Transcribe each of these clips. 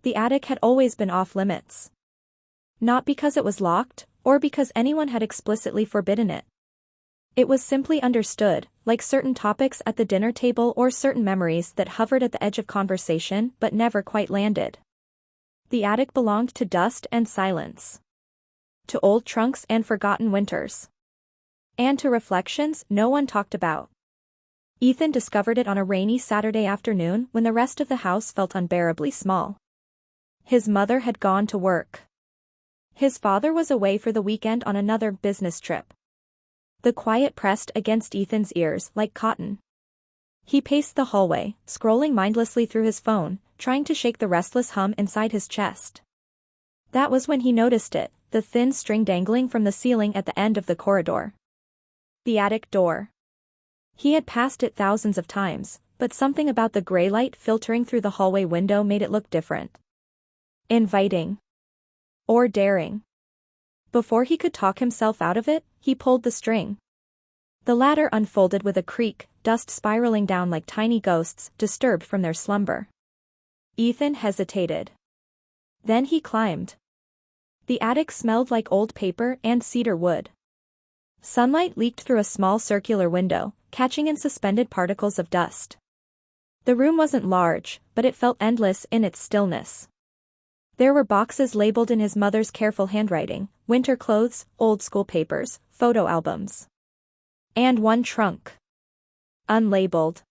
The attic had always been off-limits. Not because it was locked, or because anyone had explicitly forbidden it. It was simply understood, like certain topics at the dinner table or certain memories that hovered at the edge of conversation but never quite landed. The attic belonged to dust and silence. To old trunks and forgotten winters. And to reflections no one talked about. Ethan discovered it on a rainy Saturday afternoon when the rest of the house felt unbearably small. His mother had gone to work. His father was away for the weekend on another business trip. The quiet pressed against Ethan's ears like cotton. He paced the hallway, scrolling mindlessly through his phone, trying to shake the restless hum inside his chest. That was when he noticed it, the thin string dangling from the ceiling at the end of the corridor. The attic door. He had passed it thousands of times, but something about the gray light filtering through the hallway window made it look different. Inviting. Or daring. Before he could talk himself out of it, he pulled the string. The ladder unfolded with a creak, dust spiraling down like tiny ghosts disturbed from their slumber. Ethan hesitated. Then he climbed. The attic smelled like old paper and cedar wood. Sunlight leaked through a small circular window, catching in suspended particles of dust. The room wasn't large, but it felt endless in its stillness. There were boxes labeled in his mother's careful handwriting, winter clothes, old school papers, photo albums. And one trunk. Unlabeled.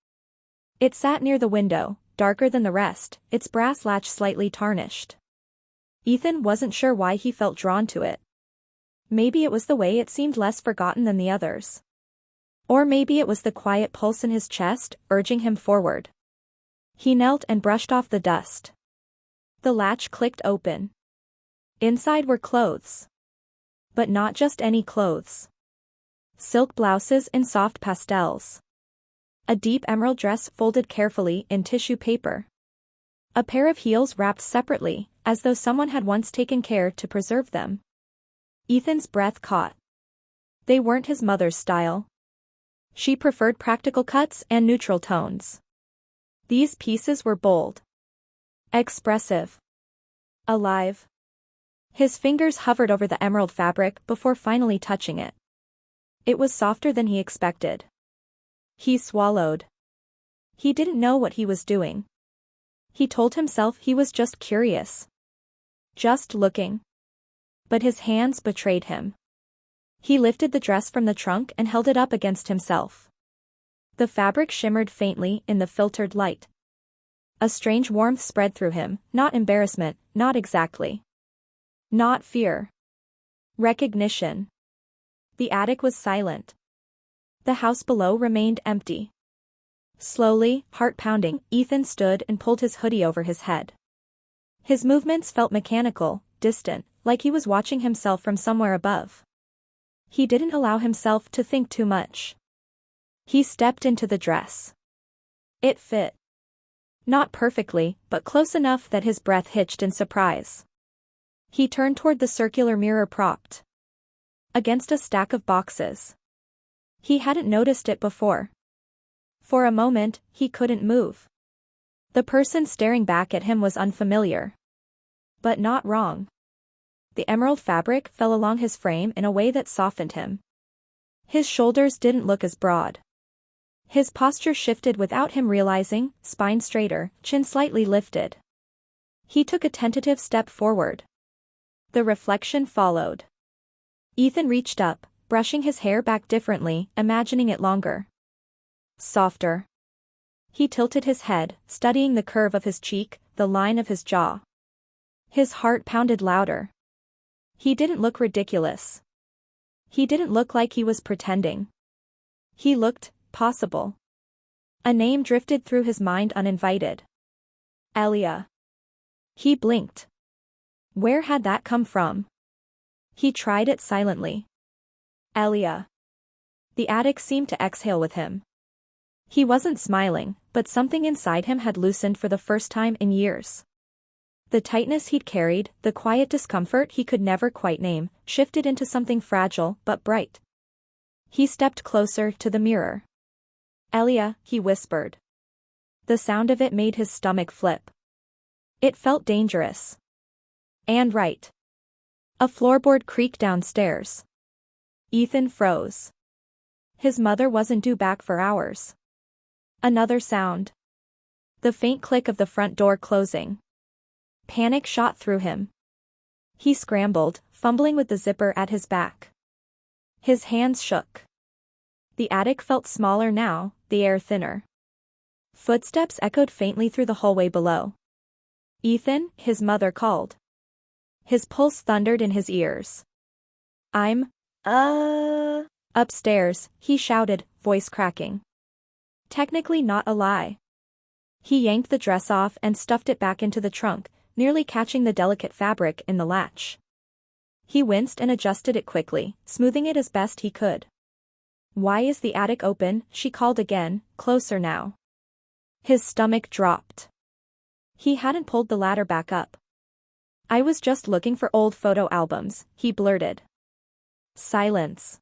It sat near the window, darker than the rest, its brass latch slightly tarnished. Ethan wasn't sure why he felt drawn to it. Maybe it was the way it seemed less forgotten than the others. Or maybe it was the quiet pulse in his chest, urging him forward. He knelt and brushed off the dust. The latch clicked open. Inside were clothes. But not just any clothes. Silk blouses in soft pastels. A deep emerald dress folded carefully in tissue paper. A pair of heels wrapped separately, as though someone had once taken care to preserve them. Ethan's breath caught. They weren't his mother's style. She preferred practical cuts and neutral tones. These pieces were bold. Expressive. Alive. His fingers hovered over the emerald fabric before finally touching it. It was softer than he expected. He swallowed. He didn't know what he was doing. He told himself he was just curious. Just looking. But his hands betrayed him. He lifted the dress from the trunk and held it up against himself. The fabric shimmered faintly in the filtered light. A strange warmth spread through him, not embarrassment, not exactly. Not fear. Recognition. The attic was silent. The house below remained empty. Slowly, heart pounding, Ethan stood and pulled his hoodie over his head. His movements felt mechanical, distant, like he was watching himself from somewhere above. He didn't allow himself to think too much. He stepped into the dress. It fit. Not perfectly, but close enough that his breath hitched in surprise. He turned toward the circular mirror propped against a stack of boxes. He hadn't noticed it before. For a moment, he couldn't move. The person staring back at him was unfamiliar. But not wrong. The emerald fabric fell along his frame in a way that softened him. His shoulders didn't look as broad. His posture shifted without him realizing, spine straighter, chin slightly lifted. He took a tentative step forward. The reflection followed. Ethan reached up, brushing his hair back differently, imagining it longer. Softer. He tilted his head, studying the curve of his cheek, the line of his jaw. His heart pounded louder. He didn't look ridiculous. He didn't look like he was pretending. He looked possible. A name drifted through his mind uninvited. Elia. He blinked. Where had that come from? He tried it silently. Elia. The attic seemed to exhale with him. He wasn't smiling, but something inside him had loosened for the first time in years. The tightness he'd carried, the quiet discomfort he could never quite name, shifted into something fragile but bright. He stepped closer to the mirror. Elia, he whispered. The sound of it made his stomach flip. It felt dangerous. And right. A floorboard creaked downstairs. Ethan froze. His mother wasn't due back for hours. Another sound. The faint click of the front door closing. Panic shot through him. He scrambled, fumbling with the zipper at his back. His hands shook. The attic felt smaller now, the air thinner. Footsteps echoed faintly through the hallway below. Ethan, his mother called. His pulse thundered in his ears. I'm upstairs, he shouted, voice cracking. Technically not a lie. He yanked the dress off and stuffed it back into the trunk, nearly catching the delicate fabric in the latch. He winced and adjusted it quickly, smoothing it as best he could. Why is the attic open? She called again, closer now. His stomach dropped. He hadn't pulled the ladder back up. I was just looking for old photo albums, he blurted. Silence.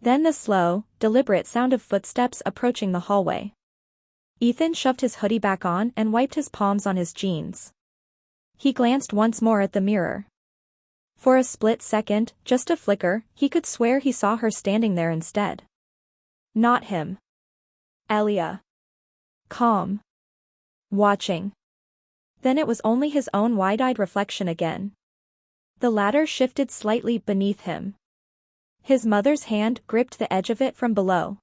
Then the slow, deliberate sound of footsteps approaching the hallway. Ethan shoved his hoodie back on and wiped his palms on his jeans. He glanced once more at the mirror. For a split second, just a flicker, he could swear he saw her standing there instead. Not him. Elia. Calm. Watching. Then it was only his own wide-eyed reflection again. The ladder shifted slightly beneath him. His mother's hand gripped the edge of it from below.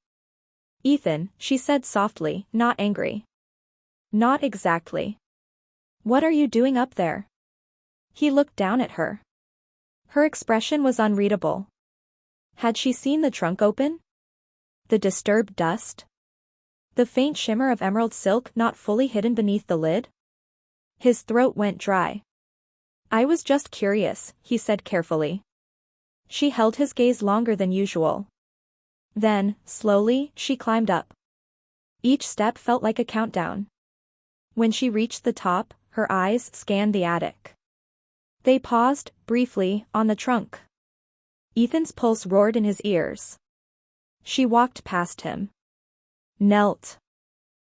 Ethan, she said softly, not angry. Not exactly. What are you doing up there? He looked down at her. Her expression was unreadable. Had she seen the trunk open? The disturbed dust? The faint shimmer of emerald silk not fully hidden beneath the lid? His throat went dry. I was just curious, he said carefully. She held his gaze longer than usual. Then, slowly, she climbed up. Each step felt like a countdown. When she reached the top, her eyes scanned the attic. They paused, briefly, on the trunk. Ethan's pulse roared in his ears. She walked past him. Knelt.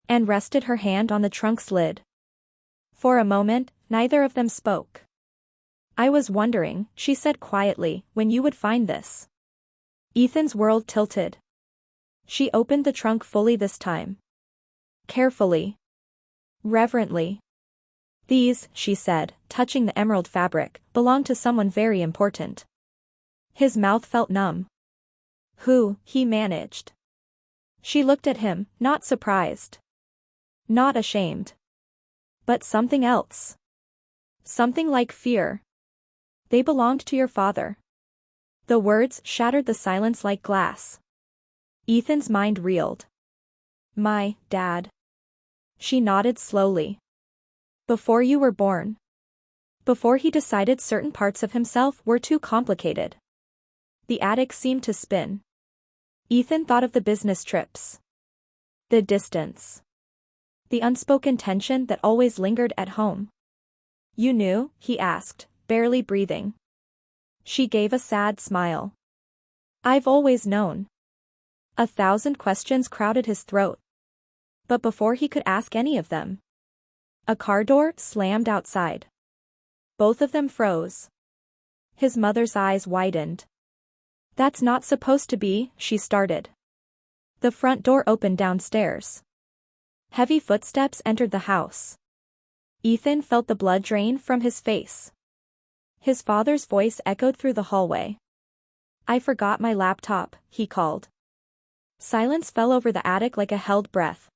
And rested her hand on the trunk's lid. For a moment, neither of them spoke. I was wondering, she said quietly, when you would find this. Ethan's world tilted. She opened the trunk fully this time. Carefully. Reverently. These, she said, touching the emerald fabric, belong to someone very important. His mouth felt numb. Who, he managed. She looked at him, not surprised. Not ashamed. But something else. Something like fear. They belonged to your father. The words shattered the silence like glass. Ethan's mind reeled. My dad. She nodded slowly. Before you were born. Before he decided certain parts of himself were too complicated. The attic seemed to spin. Ethan thought of the business trips. The distance. The unspoken tension that always lingered at home. You knew? He asked, barely breathing. She gave a sad smile. I've always known. 1,000 questions crowded his throat. But before he could ask any of them, a car door slammed outside. Both of them froze. His mother's eyes widened. That's not supposed to be, she started. The front door opened downstairs. Heavy footsteps entered the house. Ethan felt the blood drain from his face. His father's voice echoed through the hallway. I forgot my laptop, he called. Silence fell over the attic like a held breath.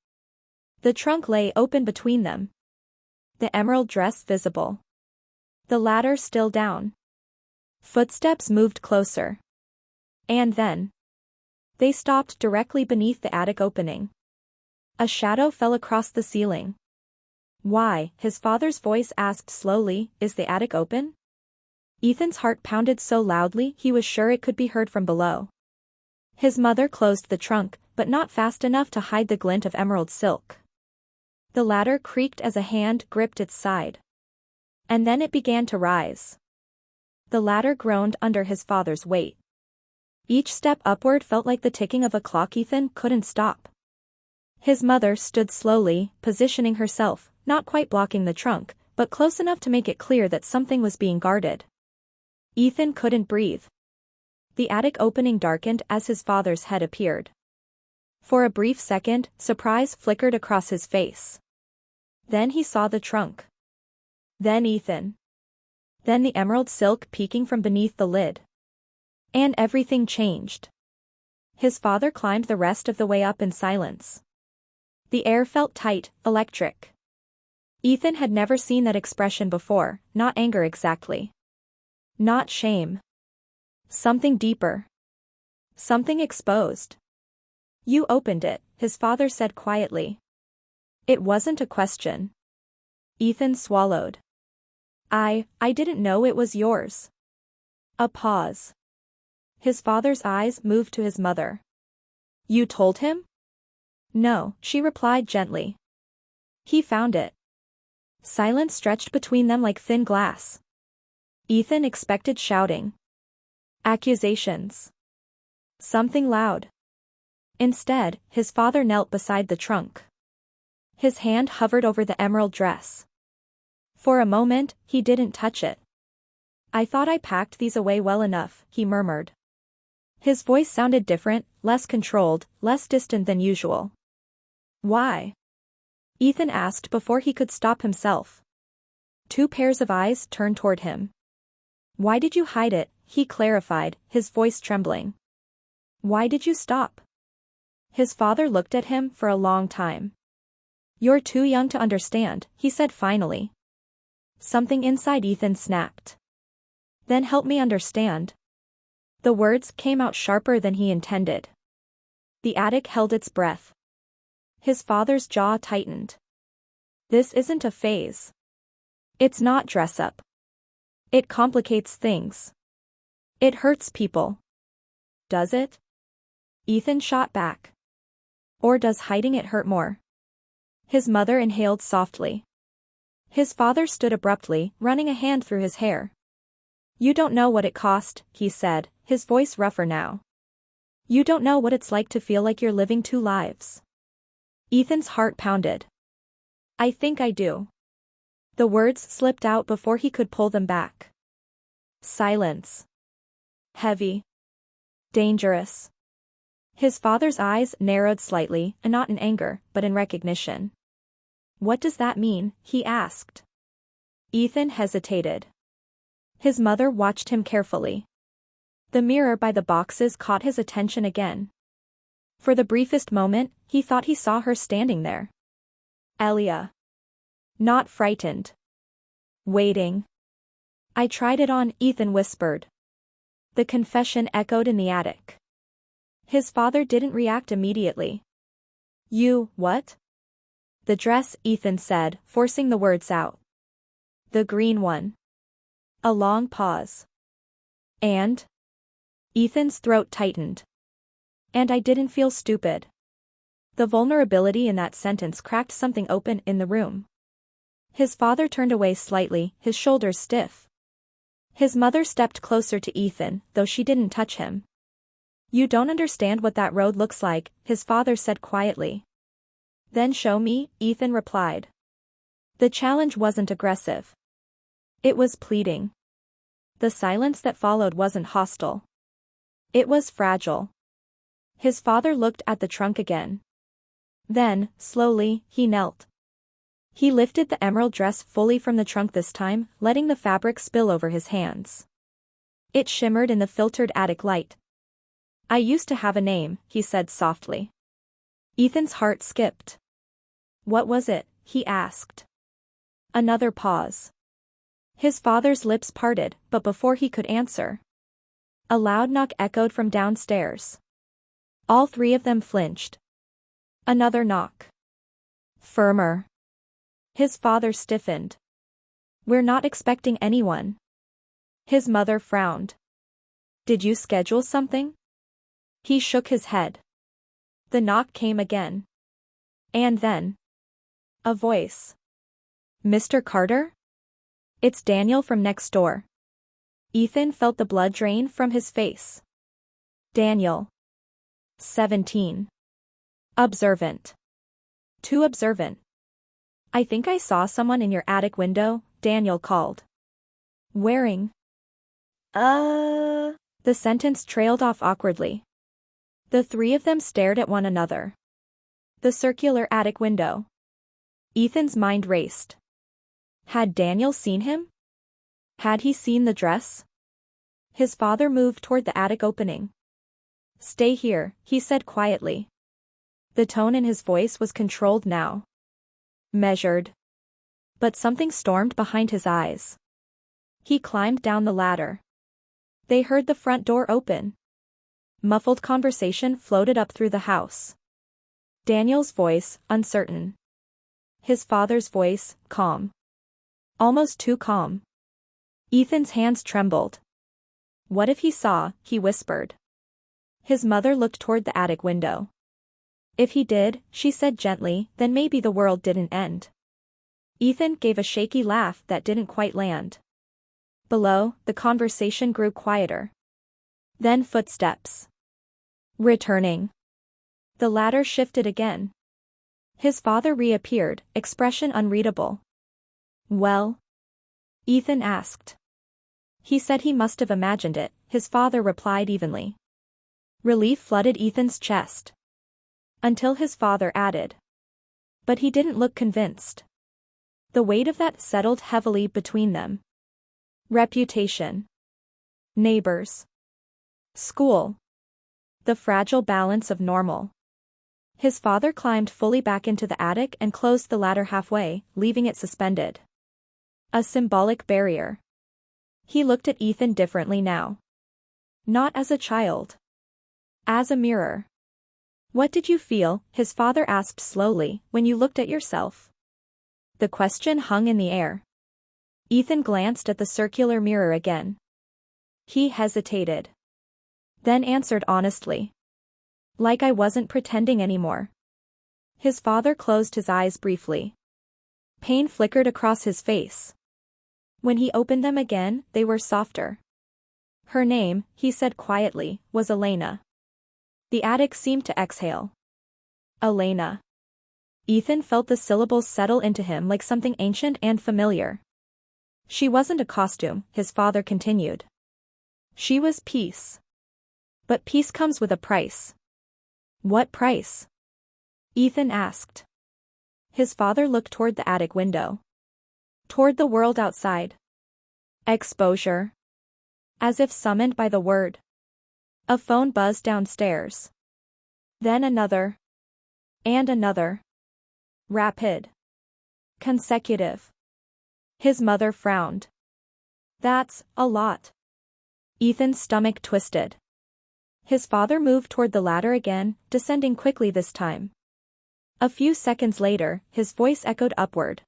The trunk lay open between them. The emerald dress visible. The ladder still down. Footsteps moved closer. And then. They stopped directly beneath the attic opening. A shadow fell across the ceiling. Why? His father's voice asked slowly, is the attic open? Ethan's heart pounded so loudly he was sure it could be heard from below. His mother closed the trunk, but not fast enough to hide the glint of emerald silk. The ladder creaked as a hand gripped its side. And then it began to rise. The ladder groaned under his father's weight. Each step upward felt like the ticking of a clock Ethan couldn't stop. His mother stood slowly, positioning herself, not quite blocking the trunk, but close enough to make it clear that something was being guarded. Ethan couldn't breathe. The attic opening darkened as his father's head appeared. For a brief second, surprise flickered across his face. Then he saw the trunk. Then Ethan. Then the emerald silk peeking from beneath the lid. And everything changed. His father climbed the rest of the way up in silence. The air felt tight, electric. Ethan had never seen that expression before, not anger exactly. Not shame. Something deeper. Something exposed. You opened it, his father said quietly. It wasn't a question. Ethan swallowed. I didn't know it was yours. A pause. His father's eyes moved to his mother. You told him? No, she replied gently. He found it. Silence stretched between them like thin glass. Ethan expected shouting. Accusations. Something loud. Instead, his father knelt beside the trunk. His hand hovered over the emerald dress. For a moment, he didn't touch it. I thought I packed these away well enough, he murmured. His voice sounded different, less controlled, less distant than usual. Why? Ethan asked before he could stop himself. Two pairs of eyes turned toward him. Why did you hide it? He clarified, his voice trembling. Why did you stop? His father looked at him for a long time. You're too young to understand, he said finally. Something inside Ethan snapped. Then help me understand. The words came out sharper than he intended. The attic held its breath. His father's jaw tightened. This isn't a phase. It's not dress-up. It complicates things. It hurts people. Does it? Ethan shot back. Or does hiding it hurt more? His mother inhaled softly. His father stood abruptly, running a hand through his hair. You don't know what it cost, he said, his voice rougher now. You don't know what it's like to feel like you're living two lives. Ethan's heart pounded. I think I do. The words slipped out before he could pull them back. Silence. Heavy. Dangerous. His father's eyes narrowed slightly, and not in anger, but in recognition. What does that mean? He asked. Ethan hesitated. His mother watched him carefully. The mirror by the boxes caught his attention again. For the briefest moment, he thought he saw her standing there. Elia. Not frightened. Waiting. I tried it on, Ethan whispered. The confession echoed in the attic. His father didn't react immediately. You, what? The dress, Ethan said, forcing the words out. The green one. A long pause. And? Ethan's throat tightened. And I didn't feel stupid. The vulnerability in that sentence cracked something open in the room. His father turned away slightly, his shoulders stiff. His mother stepped closer to Ethan, though she didn't touch him. You don't understand what that road looks like, his father said quietly. Then show me, Ethan replied. The challenge wasn't aggressive. It was pleading. The silence that followed wasn't hostile. It was fragile. His father looked at the trunk again. Then, slowly, he knelt. He lifted the emerald dress fully from the trunk this time, letting the fabric spill over his hands. It shimmered in the filtered attic light. I used to have a name, he said softly. Ethan's heart skipped. What was it? He asked. Another pause. His father's lips parted, but before he could answer, a loud knock echoed from downstairs. All three of them flinched. Another knock. Firmer. His father stiffened. We're not expecting anyone. His mother frowned. Did you schedule something? He shook his head. The knock came again. And then. A voice. Mr. Carter? It's Daniel from next door. Ethan felt the blood drain from his face. Daniel. 17. Observant. Too observant. I think I saw someone in your attic window, Daniel called. Wearing. The sentence trailed off awkwardly. The three of them stared at one another. The circular attic window. Ethan's mind raced. Had Daniel seen him? Had he seen the dress? His father moved toward the attic opening. Stay here, he said quietly. The tone in his voice was controlled now. Measured. But something stormed behind his eyes. He climbed down the ladder. They heard the front door open. Muffled conversation floated up through the house. Daniel's voice, uncertain. His father's voice, calm. Almost too calm. Ethan's hands trembled. What if he saw, he whispered. His mother looked toward the attic window. If he did, she said gently, then maybe the world didn't end. Ethan gave a shaky laugh that didn't quite land. Below, the conversation grew quieter. Then footsteps. Returning. The ladder shifted again. His father reappeared, expression unreadable. Well? Ethan asked. He said he must have imagined it, his father replied evenly. Relief flooded Ethan's chest. Until his father added. But he didn't look convinced. The weight of that settled heavily between them. Reputation. Neighbors. School. The fragile balance of normal. His father climbed fully back into the attic and closed the ladder halfway, leaving it suspended. A symbolic barrier. He looked at Ethan differently now. Not as a child. As a mirror. What did you feel, his father asked slowly, when you looked at yourself? The question hung in the air. Ethan glanced at the circular mirror again. He hesitated. Then answered honestly. Like I wasn't pretending anymore. His father closed his eyes briefly. Pain flickered across his face. When he opened them again, they were softer. Her name, he said quietly, was Elena. The attic seemed to exhale. Elena. Ethan felt the syllables settle into him like something ancient and familiar. She wasn't a costume, his father continued. She was peace. But peace comes with a price. What price? Ethan asked. His father looked toward the attic window. Toward the world outside. Exposure. As if summoned by the word. A phone buzzed downstairs. Then another. And another. Rapid. Consecutive. His mother frowned. That's a lot. Ethan's stomach twisted. His father moved toward the ladder again, descending quickly this time. A few seconds later, his voice echoed upward.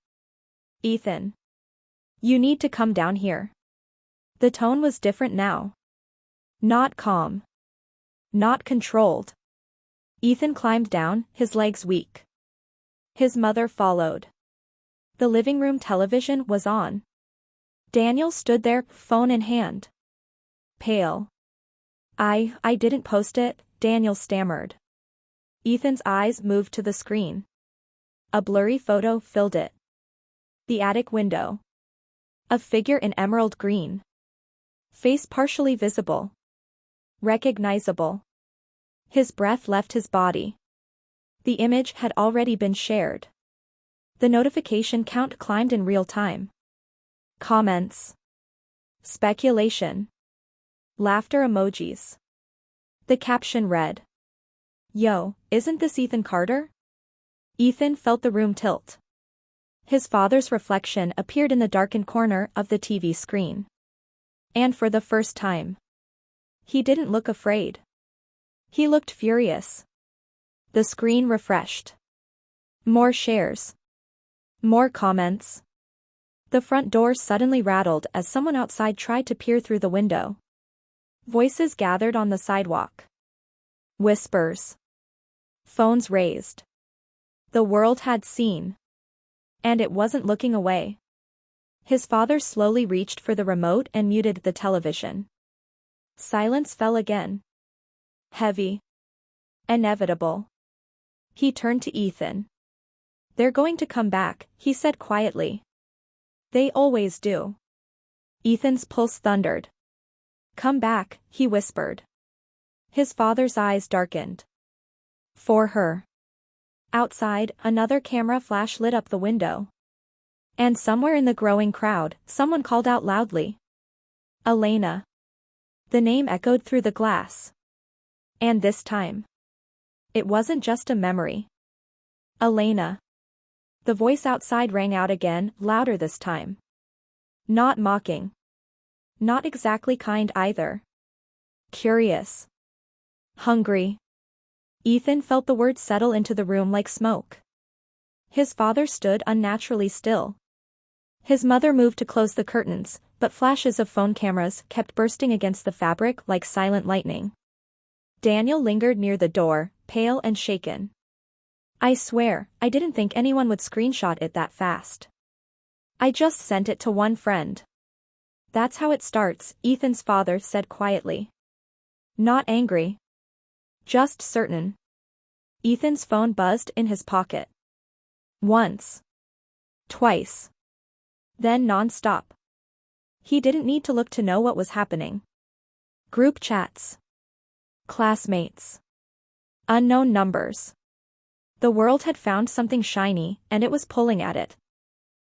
Ethan. You need to come down here. The tone was different now. Not calm. Not controlled. Ethan climbed down, his legs weak. His mother followed. The living room television was on. Daniel stood there, phone in hand. Pale. I didn't post it, Daniel stammered. Ethan's eyes moved to the screen. A blurry photo filled it. The attic window. A figure in emerald green. Face partially visible. Recognizable. His breath left his body. The image had already been shared. The notification count climbed in real time. Comments. Speculation. Laughter emojis. The caption read. Yo, isn't this Ethan Carter? Ethan felt the room tilt. His father's reflection appeared in the darkened corner of the TV screen. And for the first time. He didn't look afraid. He looked furious. The screen refreshed. More shares. More comments. The front door suddenly rattled as someone outside tried to peer through the window. Voices gathered on the sidewalk. Whispers. Phones raised. The world had seen. And it wasn't looking away. His father slowly reached for the remote and muted the television. Silence fell again. Heavy. Inevitable. He turned to Ethan. They're going to come back, he said quietly. They always do. Ethan's pulse thundered. Come back, he whispered. His father's eyes darkened. For her. Outside, another camera flash lit up the window. And somewhere in the growing crowd, someone called out loudly. Elena. The name echoed through the glass. And this time. It wasn't just a memory. Elena. The voice outside rang out again, louder this time. Not mocking. Not exactly kind either. Curious. Hungry. Ethan felt the words settle into the room like smoke. His father stood unnaturally still. His mother moved to close the curtains, but flashes of phone cameras kept bursting against the fabric like silent lightning. Daniel lingered near the door, pale and shaken. I swear, I didn't think anyone would screenshot it that fast. I just sent it to one friend. That's how it starts, Ethan's father said quietly. Not angry. Just certain. Ethan's phone buzzed in his pocket. Once. Twice. Then non-stop. He didn't need to look to know what was happening. Group chats. Classmates. Unknown numbers. The world had found something shiny, and it was pulling at it.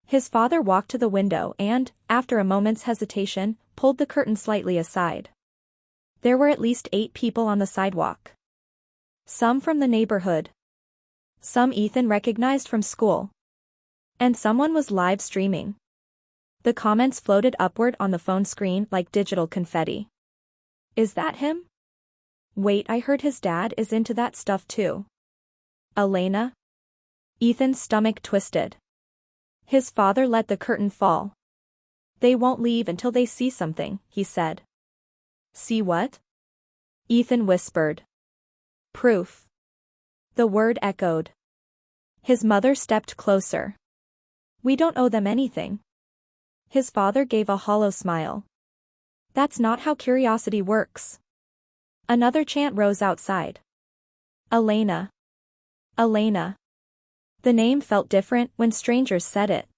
His father walked to the window and, after a moment's hesitation, pulled the curtain slightly aside. There were at least 8 people on the sidewalk. Some from the neighborhood. Some Ethan recognized from school. And someone was live streaming. The comments floated upward on the phone screen like digital confetti. Is that him? Wait, I heard his dad is into that stuff too. Elena? Ethan's stomach twisted. His father let the curtain fall. They won't leave until they see something, he said. See what? Ethan whispered. Proof. The word echoed. His mother stepped closer. We don't owe them anything. His father gave a hollow smile. That's not how curiosity works. Another chant rose outside. Elena. Elena. The name felt different when strangers said it.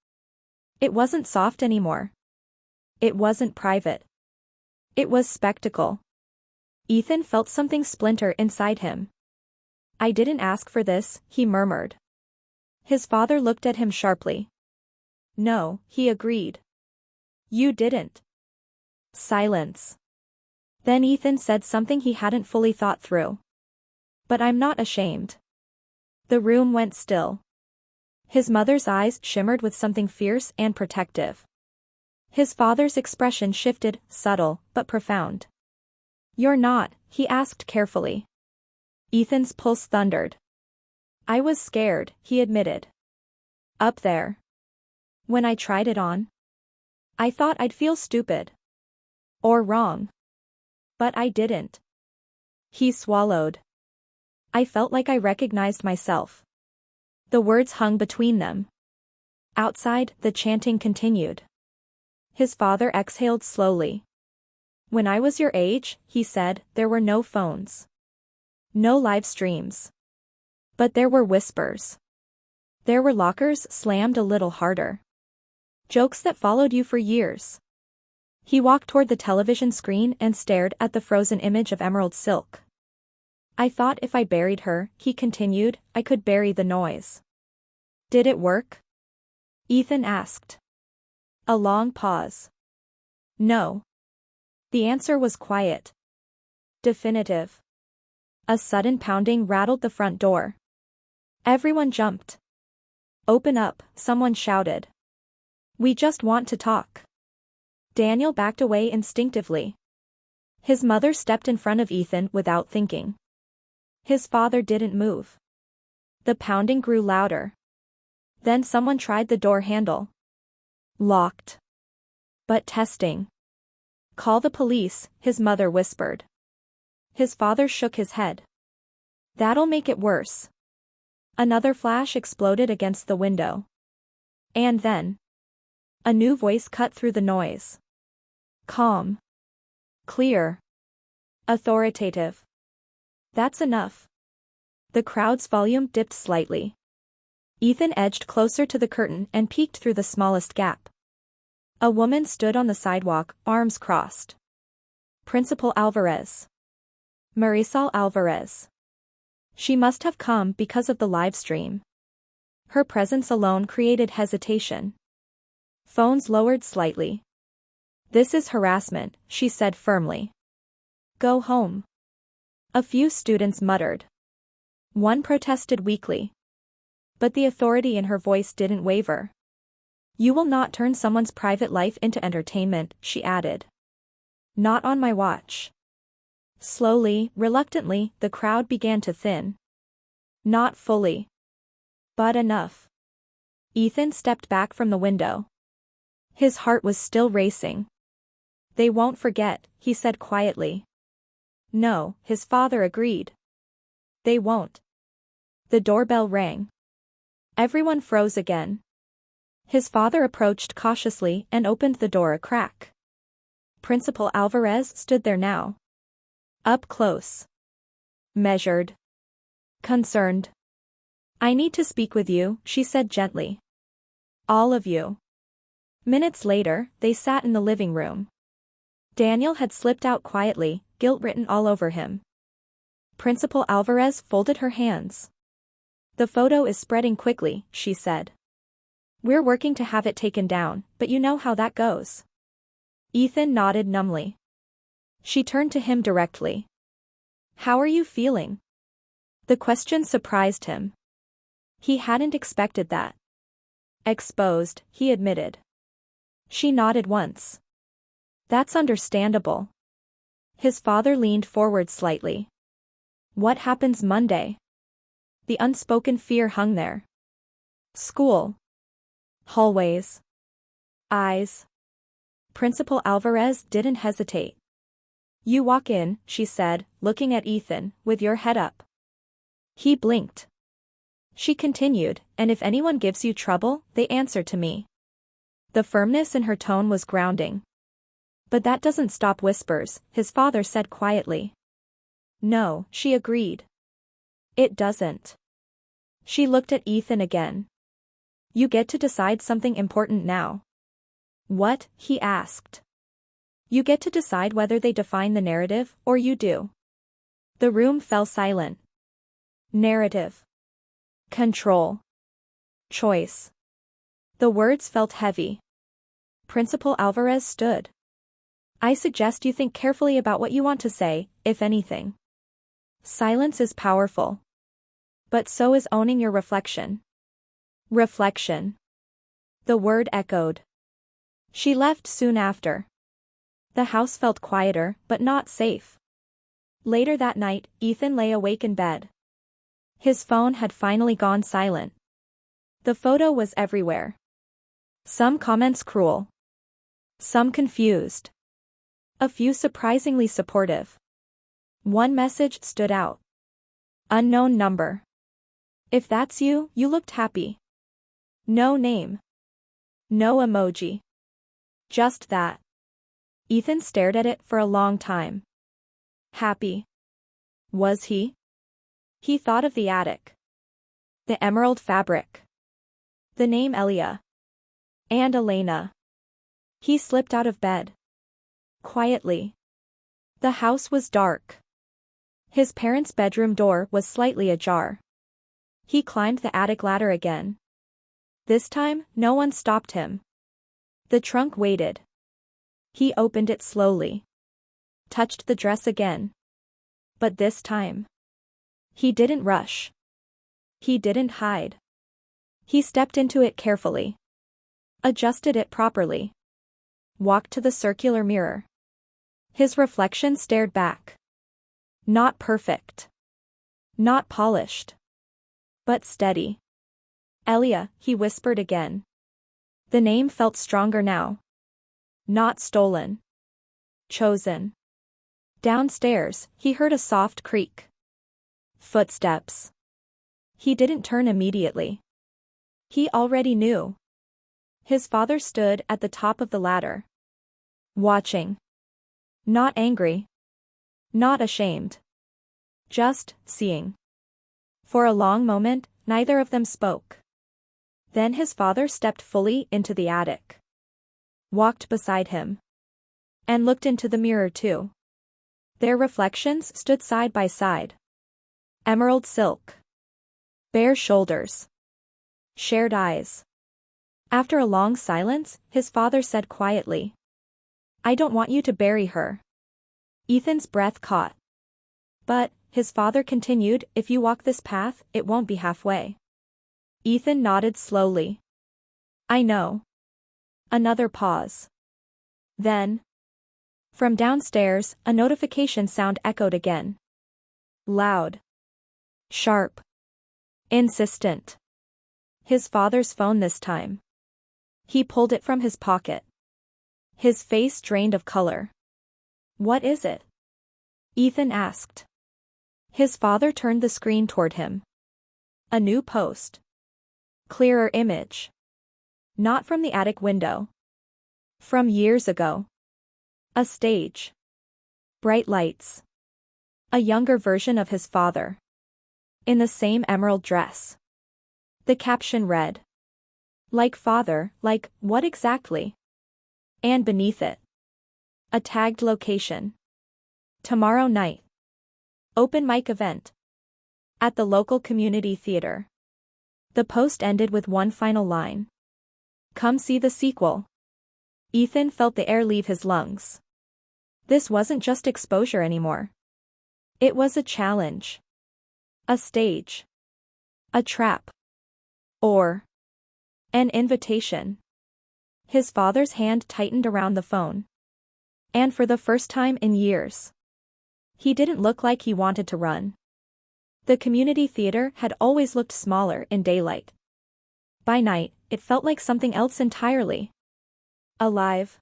It wasn't soft anymore. It wasn't private. It was spectacle. Ethan felt something splinter inside him. I didn't ask for this, he murmured. His father looked at him sharply. No, he agreed. You didn't. Silence. Then Ethan said something he hadn't fully thought through. But I'm not ashamed. The room went still. His mother's eyes shimmered with something fierce and protective. His father's expression shifted, subtle, but profound. You're not, he asked carefully. Ethan's pulse thundered. I was scared, he admitted. Up there. When I tried it on. I thought I'd feel stupid. Or wrong. But I didn't. He swallowed. I felt like I recognized myself. The words hung between them. Outside, the chanting continued. His father exhaled slowly. When I was your age, he said, there were no phones. No live streams. But there were whispers. There were lockers slammed a little harder. Jokes that followed you for years. He walked toward the television screen and stared at the frozen image of emerald silk. I thought if I buried her, he continued, I could bury the noise. Did it work? Ethan asked. A long pause. No. The answer was quiet. Definitive. A sudden pounding rattled the front door. Everyone jumped. Open up, someone shouted. We just want to talk. Daniel backed away instinctively. His mother stepped in front of Ethan without thinking. His father didn't move. The pounding grew louder. Then someone tried the door handle. Locked. But testing. Call the police, his mother whispered. His father shook his head. That'll make it worse. Another flash exploded against the window. And then. A new voice cut through the noise. Calm. Clear. Authoritative. That's enough. The crowd's volume dipped slightly. Ethan edged closer to the curtain and peeked through the smallest gap. A woman stood on the sidewalk, arms crossed. Principal Alvarez. Marisol Alvarez. She must have come because of the live stream. Her presence alone created hesitation. Phones lowered slightly. "This is harassment," she said firmly. "Go home." A few students muttered. One protested weakly. But the authority in her voice didn't waver. "You will not turn someone's private life into entertainment," she added. "Not on my watch." Slowly, reluctantly, the crowd began to thin. Not fully. But enough. Ethan stepped back from the window. His heart was still racing. "They won't forget," he said quietly. "No," his father agreed. "They won't." The doorbell rang. Everyone froze again. His father approached cautiously and opened the door a crack. Principal Alvarez stood there now. Up close. Measured. Concerned. "I need to speak with you," she said gently. "All of you." Minutes later, they sat in the living room. Daniel had slipped out quietly, guilt written all over him. Principal Alvarez folded her hands. "The photo is spreading quickly," she said. "We're working to have it taken down, but you know how that goes." Ethan nodded numbly. She turned to him directly. "How are you feeling?" The question surprised him. He hadn't expected that. "Exposed," he admitted. She nodded once. "That's understandable." His father leaned forward slightly. "What happens Monday?" The unspoken fear hung there. School. Hallways. Eyes. Principal Alvarez didn't hesitate. "You walk in," she said, looking at Ethan, "with your head up." He blinked. She continued, "And if anyone gives you trouble, they answer to me." The firmness in her tone was grounding. "But that doesn't stop whispers," his father said quietly. "No," she agreed. "It doesn't." She looked at Ethan again. "You get to decide something important now." "What?" he asked. "You get to decide whether they define the narrative, or you do." The room fell silent. Narrative. Control. Choice. The words felt heavy. Principal Alvarez stood. "I suggest you think carefully about what you want to say, if anything. Silence is powerful. But so is owning your reflection." Reflection. The word echoed. She left soon after. The house felt quieter, but not safe. Later that night, Ethan lay awake in bed. His phone had finally gone silent. The photo was everywhere. Some comments cruel. Some confused. A few surprisingly supportive. One message stood out. Unknown number. "If that's you, you looked happy." No name. No emoji. Just that. Ethan stared at it for a long time. Happy. Was he? He thought of the attic. The emerald fabric. The name Elia. And Elena. He slipped out of bed. Quietly. The house was dark. His parents' bedroom door was slightly ajar. He climbed the attic ladder again. This time, no one stopped him. The trunk waited. He opened it slowly. Touched the dress again. But this time. He didn't rush. He didn't hide. He stepped into it carefully. Adjusted it properly. Walked to the circular mirror. His reflection stared back. Not perfect. Not polished. But steady. Elia, he whispered again. The name felt stronger now. Not stolen. Chosen. Downstairs, he heard a soft creak. Footsteps. He didn't turn immediately. He already knew. His father stood at the top of the ladder. Watching. Not angry. Not ashamed. Just seeing. For a long moment, neither of them spoke. Then his father stepped fully into the attic. Walked beside him. And looked into the mirror too. Their reflections stood side by side. Emerald silk. Bare shoulders. Shared eyes. After a long silence, his father said quietly, "I don't want you to bury her." Ethan's breath caught. "But," his father continued, "if you walk this path, it won't be halfway." Ethan nodded slowly. "I know." Another pause. Then, from downstairs, a notification sound echoed again. Loud. Sharp. Insistent. His father's phone this time. He pulled it from his pocket. His face drained of color. "What is it?" Ethan asked. His father turned the screen toward him. A new post. Clearer image. Not from the attic window. From years ago. A stage. Bright lights. A younger version of his father. In the same emerald dress. The caption read, "Like father, like, what exactly?" And beneath it, a tagged location. Tomorrow night. Open mic event. At the local community theater. The post ended with one final line. "Come see the sequel." Ethan felt the air leave his lungs. This wasn't just exposure anymore. It was a challenge. A stage. A trap. Or an invitation. His father's hand tightened around the phone. And for the first time in years, he didn't look like he wanted to run. The community theater had always looked smaller in daylight. By night, it felt like something else entirely. Alive.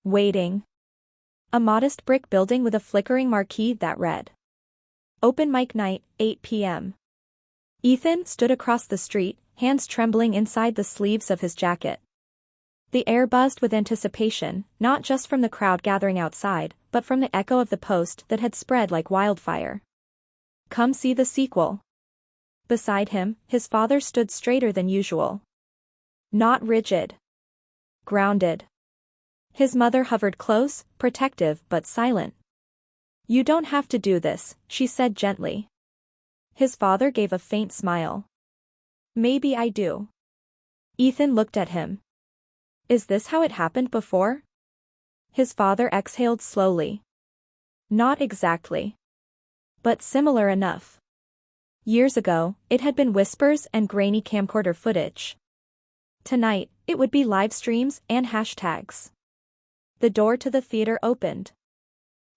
Waiting. A modest brick building with a flickering marquee that read, "Open mic night, 8 p.m. Ethan stood across the street, hands trembling inside the sleeves of his jacket. The air buzzed with anticipation, not just from the crowd gathering outside, but from the echo of the post that had spread like wildfire. Come see the sequel. Beside him, his father stood straighter than usual. Not rigid. Grounded. His mother hovered close, protective but silent. "You don't have to do this," she said gently. His father gave a faint smile. "Maybe I do." Ethan looked at him. "Is this how it happened before?" His father exhaled slowly. "Not exactly. But similar enough. Years ago, it had been whispers and grainy camcorder footage. Tonight, it would be live streams and hashtags." The door to the theater opened.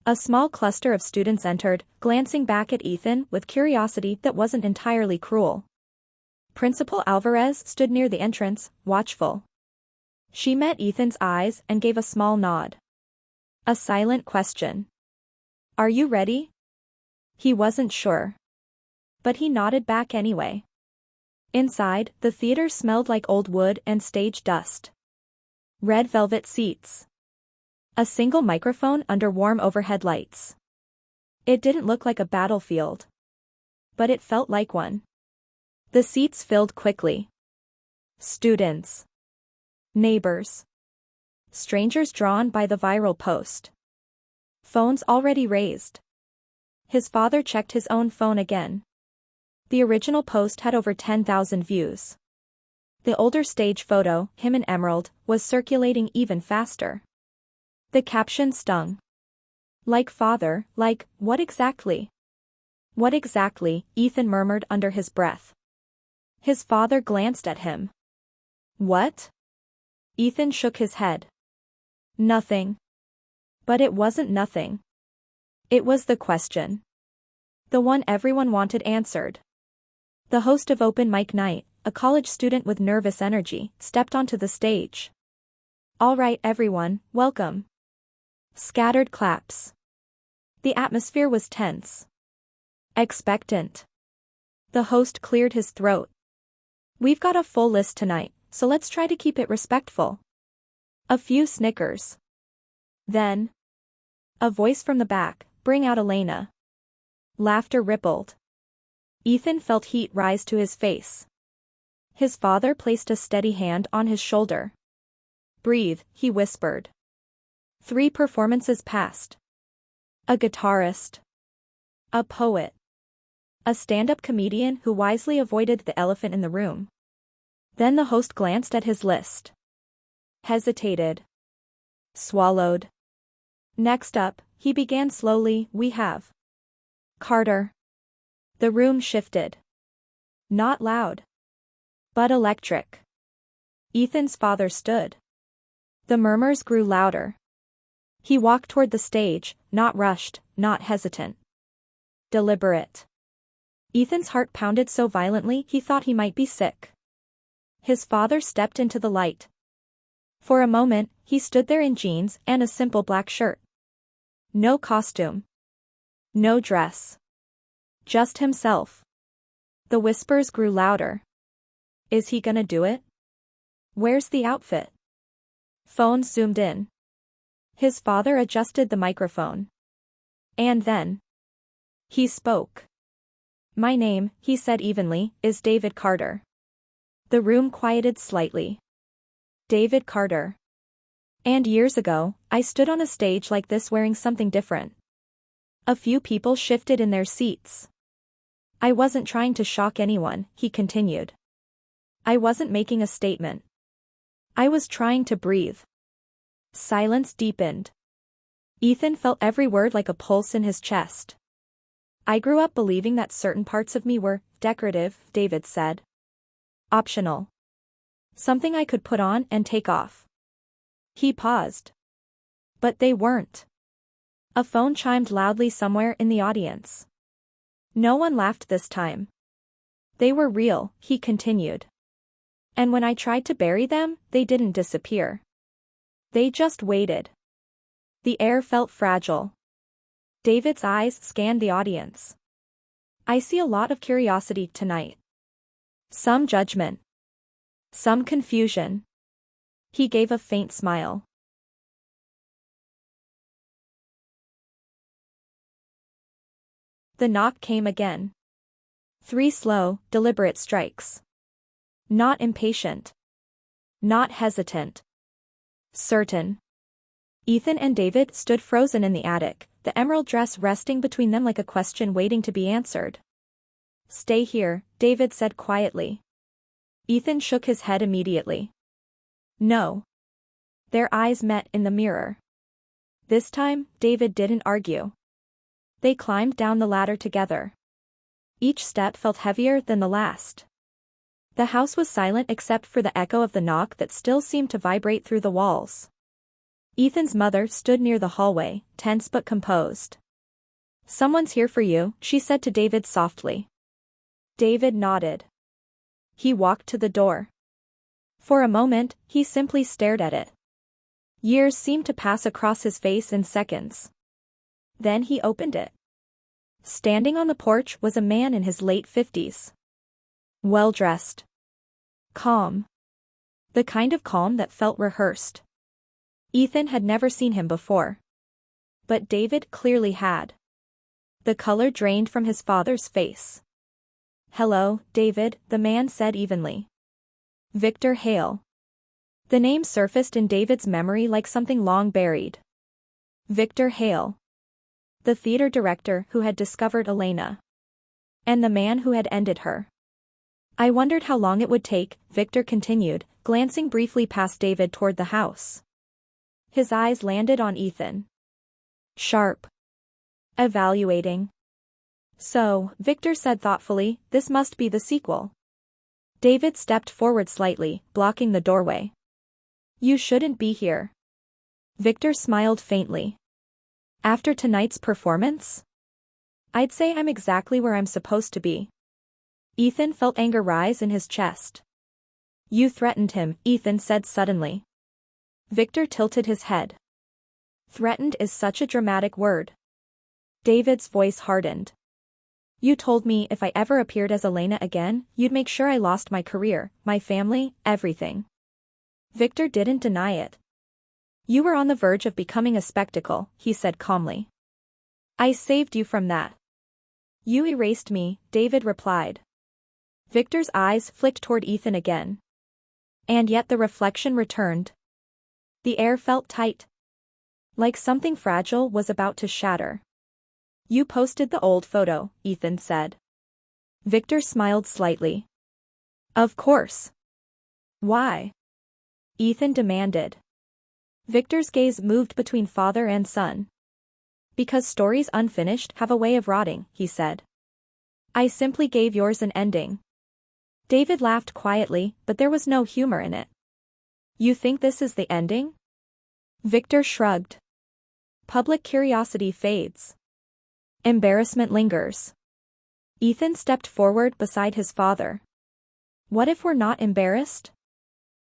A small cluster of students entered, glancing back at Ethan with curiosity that wasn't entirely cruel. Principal Alvarez stood near the entrance, watchful. She met Ethan's eyes and gave a small nod. A silent question. "Are you ready?" He wasn't sure. But he nodded back anyway. Inside, the theater smelled like old wood and stage dust. Red velvet seats. A single microphone under warm overhead lights. It didn't look like a battlefield. But it felt like one. The seats filled quickly. Students. Neighbors. Strangers drawn by the viral post. Phones already raised. His father checked his own phone again. The original post had over 10,000 views. The older stage photo, him in emerald, was circulating even faster. The caption stung. "Like father, like, what exactly?" "What exactly?" Ethan murmured under his breath. His father glanced at him. "What?" Ethan shook his head. "Nothing." But it wasn't nothing. It was the question. The one everyone wanted answered. The host of Open Mic Night, a college student with nervous energy, stepped onto the stage. "All right everyone, welcome." Scattered claps. The atmosphere was tense. Expectant. The host cleared his throat. "We've got a full list tonight, so let's try to keep it respectful." A few snickers. Then, a voice from the back, "Bring out Elena." Laughter rippled. Ethan felt heat rise to his face. His father placed a steady hand on his shoulder. "Breathe," he whispered. 3 performances passed. A guitarist. A poet. A stand-up comedian who wisely avoided the elephant in the room. Then the host glanced at his list. Hesitated. Swallowed. Next up, he began slowly, "We have Carter." The room shifted. Not loud, but electric. Ethan's father stood. The murmurs grew louder. He walked toward the stage, not rushed, not hesitant. Deliberate. Ethan's heart pounded so violently he thought he might be sick. His father stepped into the light. For a moment, he stood there in jeans and a simple black shirt. No costume. No dress. Just himself. The whispers grew louder. Is he gonna do it? Where's the outfit? Phones zoomed in. His father adjusted the microphone. And then he spoke. "My name," he said evenly, "is David Carter." The room quieted slightly. David Carter. And years ago, I stood on a stage like this wearing something different. A few people shifted in their seats. I wasn't trying to shock anyone, he continued. I wasn't making a statement. I was trying to breathe. Silence deepened. Ethan felt every word like a pulse in his chest. "I grew up believing that certain parts of me were decorative," David said. "Optional. Something I could put on and take off." He paused. But they weren't. A phone chimed loudly somewhere in the audience. No one laughed this time. They were real, he continued. And when I tried to bury them, they didn't disappear. They just waited. The air felt fragile. David's eyes scanned the audience. "I see a lot of curiosity tonight. Some judgment. Some confusion." He gave a faint smile. The knock came again. 3 slow, deliberate strikes. Not impatient. Not hesitant. Certain. Ethan and David stood frozen in the attic, the emerald dress resting between them like a question waiting to be answered. "Stay here," David said quietly. Ethan shook his head immediately. "No." Their eyes met in the mirror. This time, David didn't argue. They climbed down the ladder together. Each step felt heavier than the last. The house was silent except for the echo of the knock that still seemed to vibrate through the walls. Ethan's mother stood near the hallway, tense but composed. "Someone's here for you," she said to David softly. David nodded. He walked to the door. For a moment, he simply stared at it. Years seemed to pass across his face in seconds. Then he opened it. Standing on the porch was a man in his late 50s. Well-dressed. Calm. The kind of calm that felt rehearsed. Ethan had never seen him before. But David clearly had. The color drained from his father's face. "Hello, David," the man said evenly. "Victor Hale." The name surfaced in David's memory like something long buried. Victor Hale. The theater director who had discovered Elena. And the man who had ended her. "I wondered how long it would take," Victor continued, glancing briefly past David toward the house. His eyes landed on Ethan. Sharp. Evaluating. "So," Victor said thoughtfully, "this must be the sequel." David stepped forward slightly, blocking the doorway. "You shouldn't be here." Victor smiled faintly. "After tonight's performance? I'd say I'm exactly where I'm supposed to be." Ethan felt anger rise in his chest. "You threatened him," Ethan said suddenly. Victor tilted his head. "Threatened is such a dramatic word." David's voice hardened. "You told me if I ever appeared as Elena again, you'd make sure I lost my career, my family, everything." Victor didn't deny it. "You were on the verge of becoming a spectacle," he said calmly. "I saved you from that." "You erased me," David replied. Victor's eyes flicked toward Ethan again. And yet the reflection returned. The air felt tight. Like something fragile was about to shatter. You posted the old photo, Ethan said. Victor smiled slightly. Of course. Why? Ethan demanded. Victor's gaze moved between father and son. Because stories unfinished have a way of rotting, he said. I simply gave yours an ending. David laughed quietly, but there was no humor in it. You think this is the ending? Victor shrugged. Public curiosity fades. Embarrassment lingers. Ethan stepped forward beside his father. What if we're not embarrassed?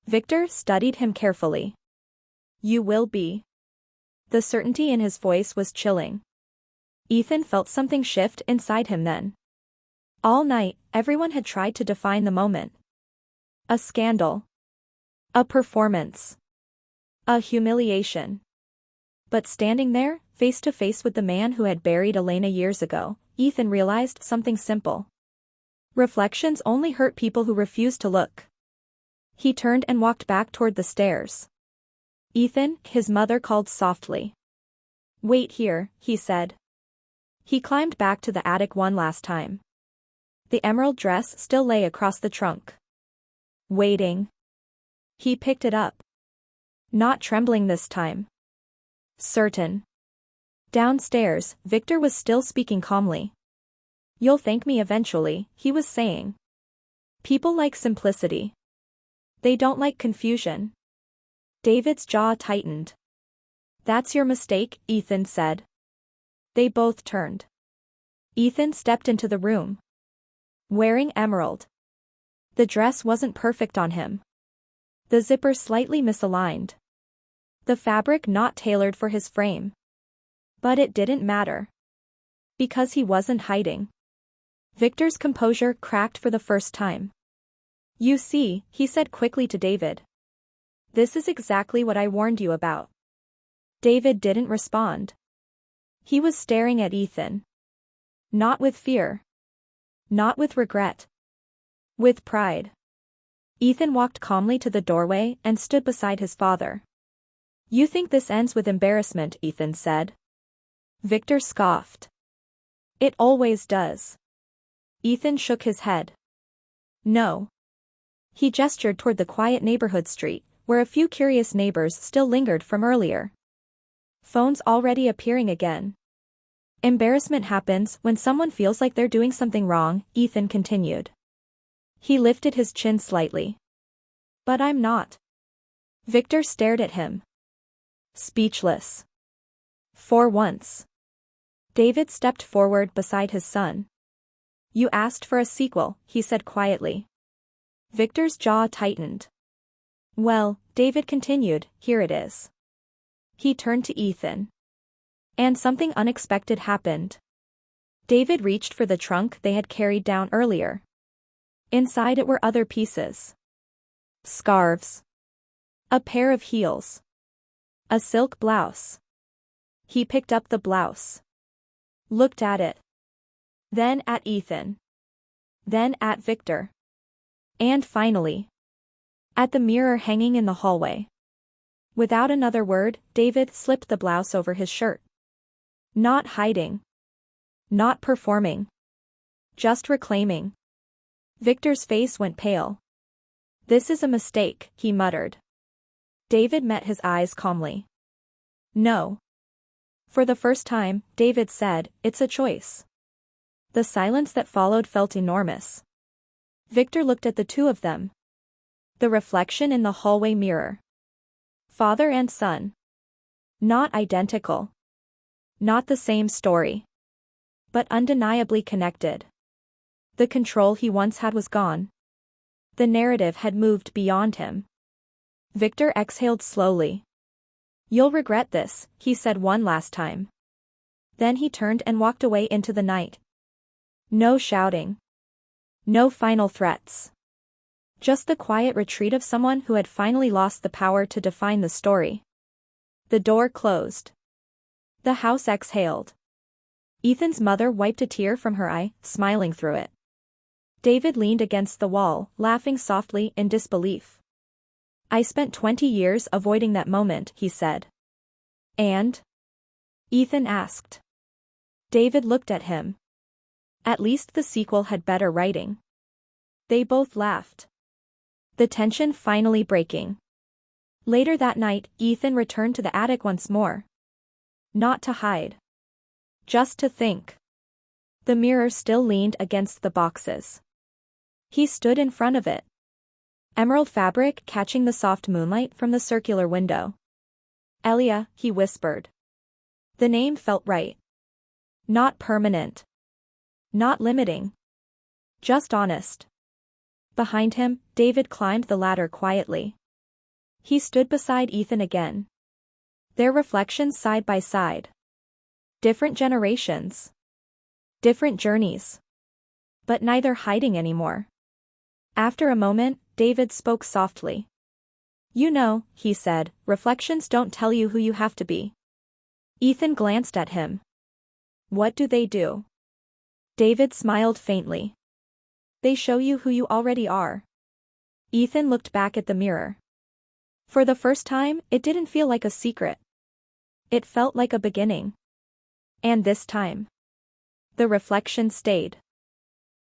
Victor studied him carefully. You will be. The certainty in his voice was chilling. Ethan felt something shift inside him then. All night, everyone had tried to define the moment. A scandal. A performance. A humiliation. But standing there, face to face with the man who had buried Elena years ago, Ethan realized something simple. Reflections only hurt people who refuse to look. He turned and walked back toward the stairs. Ethan, his mother called softly. Wait here, he said. He climbed back to the attic one last time. The emerald dress still lay across the trunk. Waiting. He picked it up. Not trembling this time. Certain. Downstairs, Victor was still speaking calmly. You'll thank me eventually, he was saying. People like simplicity. They don't like confusion. David's jaw tightened. That's your mistake, Ethan said. They both turned. Ethan stepped into the room. Wearing emerald. The dress wasn't perfect on him. The zipper slightly misaligned. The fabric not tailored for his frame. But it didn't matter. Because he wasn't hiding. Victor's composure cracked for the first time. You see, he said quickly to David. This is exactly what I warned you about. David didn't respond. He was staring at Ethan. Not with fear. Not with regret. With pride. Ethan walked calmly to the doorway and stood beside his father. You think this ends with embarrassment, Ethan said. Victor scoffed. It always does. Ethan shook his head. No. He gestured toward the quiet neighborhood street, where a few curious neighbors still lingered from earlier. Phones already appearing again. Embarrassment happens when someone feels like they're doing something wrong, Ethan continued. He lifted his chin slightly. But I'm not. Victor stared at him. Speechless. For once. David stepped forward beside his son. You asked for a sequel, he said quietly. Victor's jaw tightened. Well, David continued, here it is. He turned to Ethan. And something unexpected happened. David reached for the trunk they had carried down earlier. Inside it were other pieces. Scarves. A pair of heels. A silk blouse. He picked up the blouse. Looked at it. Then at Ethan. Then at Victor. And finally. At the mirror hanging in the hallway. Without another word, David slipped the blouse over his shirt. Not hiding. Not performing. Just reclaiming. Victor's face went pale. This is a mistake, he muttered. David met his eyes calmly. No. For the first time, David said, it's a choice. The silence that followed felt enormous. Victor looked at the two of them. The reflection in the hallway mirror. Father and son. Not identical. Not the same story. But undeniably connected. The control he once had was gone. The narrative had moved beyond him. Victor exhaled slowly. You'll regret this, he said one last time. Then he turned and walked away into the night. No shouting. No final threats. Just the quiet retreat of someone who had finally lost the power to define the story. The door closed. The house exhaled. Ethan's mother wiped a tear from her eye, smiling through it. David leaned against the wall, laughing softly in disbelief. I spent 20 years avoiding that moment, he said. And? Ethan asked. David looked at him. At least the sequel had better writing. They both laughed. The tension finally breaking. Later that night, Ethan returned to the attic once more. Not to hide. Just to think. The mirror still leaned against the boxes. He stood in front of it. Emerald fabric catching the soft moonlight from the circular window. Elia, he whispered. The name felt right. Not permanent. Not limiting. Just honest. Behind him, David climbed the ladder quietly. He stood beside Ethan again. Their reflections side by side. Different generations. Different journeys. But neither hiding anymore. After a moment, David spoke softly. You know, he said, reflections don't tell you who you have to be. Ethan glanced at him. What do they do? David smiled faintly. They show you who you already are. Ethan looked back at the mirror. For the first time, it didn't feel like a secret. It felt like a beginning. And this time, the reflection stayed.